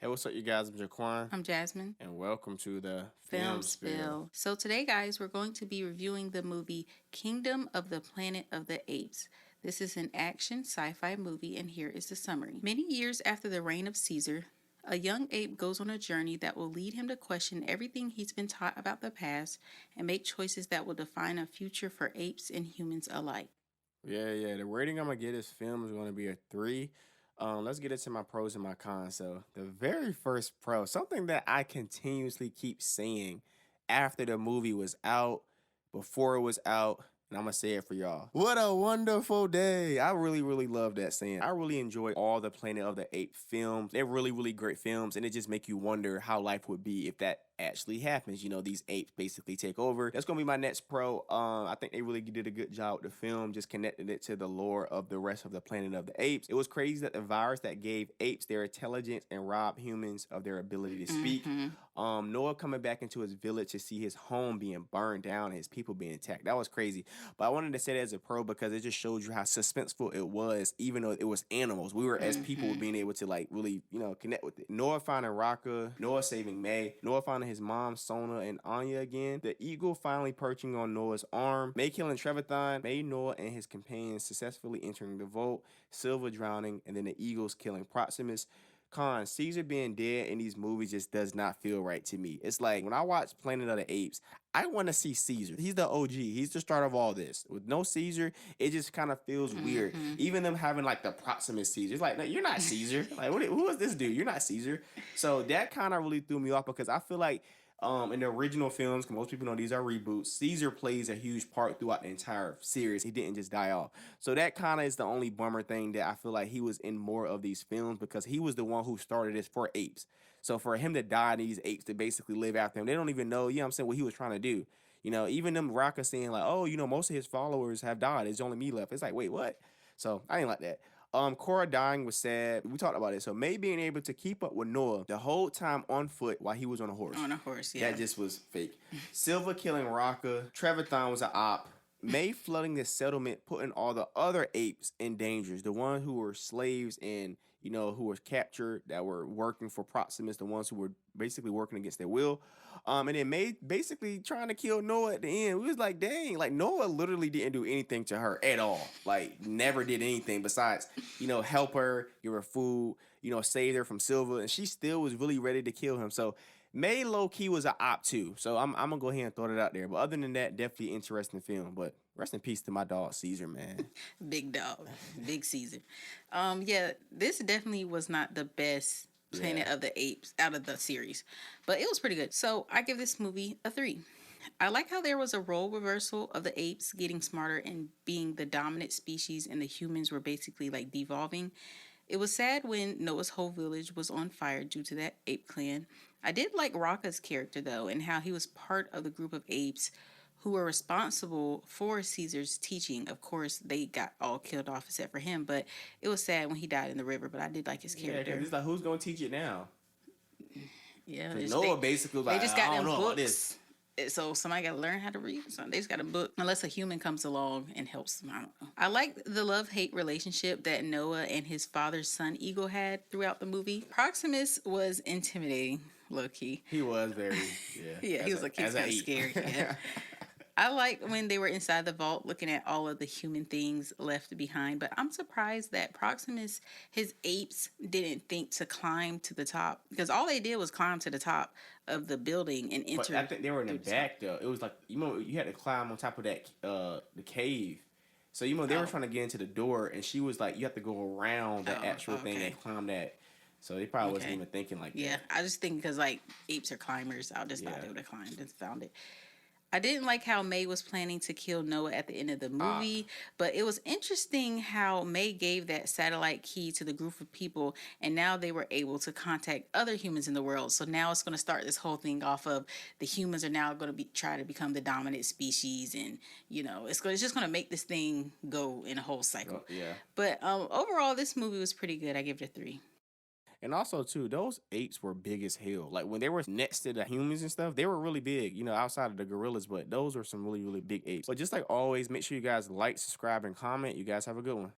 What's up, you guys? I'm Jaquan, I'm Jasmine. and welcome to the Film Spill. So today, guys, we're going to be reviewing the movie Kingdom of the Planet of the Apes. This is an action sci-fi movie, and here is the summary. Many years after the reign of Caesar, a young ape goes on a journey that will lead him to question everything he's been taught about the past and make choices that will define a future for apes and humans alike. Yeah. The rating I'm gonna give this film is gonna be a 3. Let's get into my pros and my cons. So the very first pro, something that I continuously keep saying after the movie was out, before it was out, and I'm gonna say it for y'all. What a wonderful day! I really love that saying. I really enjoy all the Planet of the Apes films. They're really great films, and it just make you wonder how life would be if that actually happens. You know, these apes basically take over. That's gonna be my next pro. I think they really did a good job with the film, just connected it to the lore of the rest of the Planet of the Apes. It was crazy that the virus that gave apes their intelligence and robbed humans of their ability to speak. Noah coming back into his village to see his home being burned down and his people being attacked. That was crazy. But I wanted to say that as a pro because it just showed you how suspenseful it was, even though it was animals. We were, as people, being able to like really, connect with it. Noah finding Raka, Noah saving May, Noah finding his mom, Sona, and Anya again. The eagle finally perching on Noah's arm. May killing Trevathon, May, Noah, and his companions successfully entering the vault. Silver drowning, and then the eagles killing Proximus. Caesar being dead in these movies just does not feel right to me. It's like when I watch Planet of the Apes, I want to see Caesar. He's the OG. He's the start of all this. With no Caesar, it just kind of feels weird. Even them having like the Proximus Caesar. It's like, no, you're not Caesar. Like, who is this dude? You're not Caesar. So that kind of really threw me off because I feel like in the original films, 'cause most people know these are reboots, Caesar plays a huge part throughout the entire series. He didn't just die off. So that kind of is the only bummer thing that I feel like he was in more of these films because he was the one who started this for apes. So for him to die and these apes to basically live after him, they don't even know, I'm saying, what he was trying to do. Even them Raka saying like, oh, most of his followers have died. There's only me left. It's like, wait, what? So I didn't like that. Cora dying was sad. We talked about it. So May being able to keep up with Noah the whole time on foot while he was on a horse. On a horse, yeah. That just was fake. Silver killing Raka. Trevathon was an op. May flooding the settlement, putting all the other apes in dangers. The ones who were slaves and, who were captured, that were working for Proximus, the ones who were basically working against their will. And then May basically trying to kill Noah at the end. We was like, dang, like Noah literally didn't do anything to her at all. Like, never did anything besides, help her, give her food, save her from Silver. And she still was really ready to kill him. So May low-key was an op too. So I'm gonna go ahead and throw it out there. But other than that, definitely interesting film. But rest in peace to my dog Caesar, man. Big dog, big Caesar. Yeah, this definitely was not the best Planet of the Apes out of the series, but it was pretty good. So I give this movie a 3. I like how there was a role reversal of the apes getting smarter and being the dominant species, and the humans were basically like devolving. It was sad when Noah's whole village was on fire due to that ape clan. I did like Raka's character though, and how he was part of the group of apes who were responsible for Caesar's teaching. Of course, they got all killed off except for him, but it was sad when he died in the river, but I did like his character. Yeah, it's like, who's going to teach it now? Yeah. Noah basically was like, they just got I don't them know books. about this. So somebody got to learn how to read. So they just got a book, unless a human comes along and helps them. I don't know. I like the love-hate relationship that Noah and his father's son Eagle had throughout the movie. Proximus was intimidating, low-key. He was very, yeah. He was like, he's kind of scary. Yeah. I like when they were inside the vault looking at all of the human things left behind, but I'm surprised that Proximus, his apes, didn't think to climb to the top, because all they did was climb to the top of the building and enter. But I think they were in the back though. It was like, you had to climb on top of that the cave. So they were trying to get into the door, and she was like, you have to go around the actual thing and climb that. So they probably wasn't even thinking like that. Yeah, I just think because like apes are climbers, I just thought they would have climbed and found it. I didn't like how May was planning to kill Noah at the end of the movie, but it was interesting how May gave that satellite key to the group of people, and now they were able to contact other humans in the world. So now it's going to start this whole thing off of the humans are now going to try to become the dominant species, and it's just going to make this thing go in a whole cycle. Yeah. But overall, this movie was pretty good. I give it a 3. And also, too, those apes were big as hell. Like, when they were next to the humans and stuff, they were really big, outside of the gorillas. But those were some really big apes. But just like always, make sure you guys like, subscribe, and comment. You guys have a good one.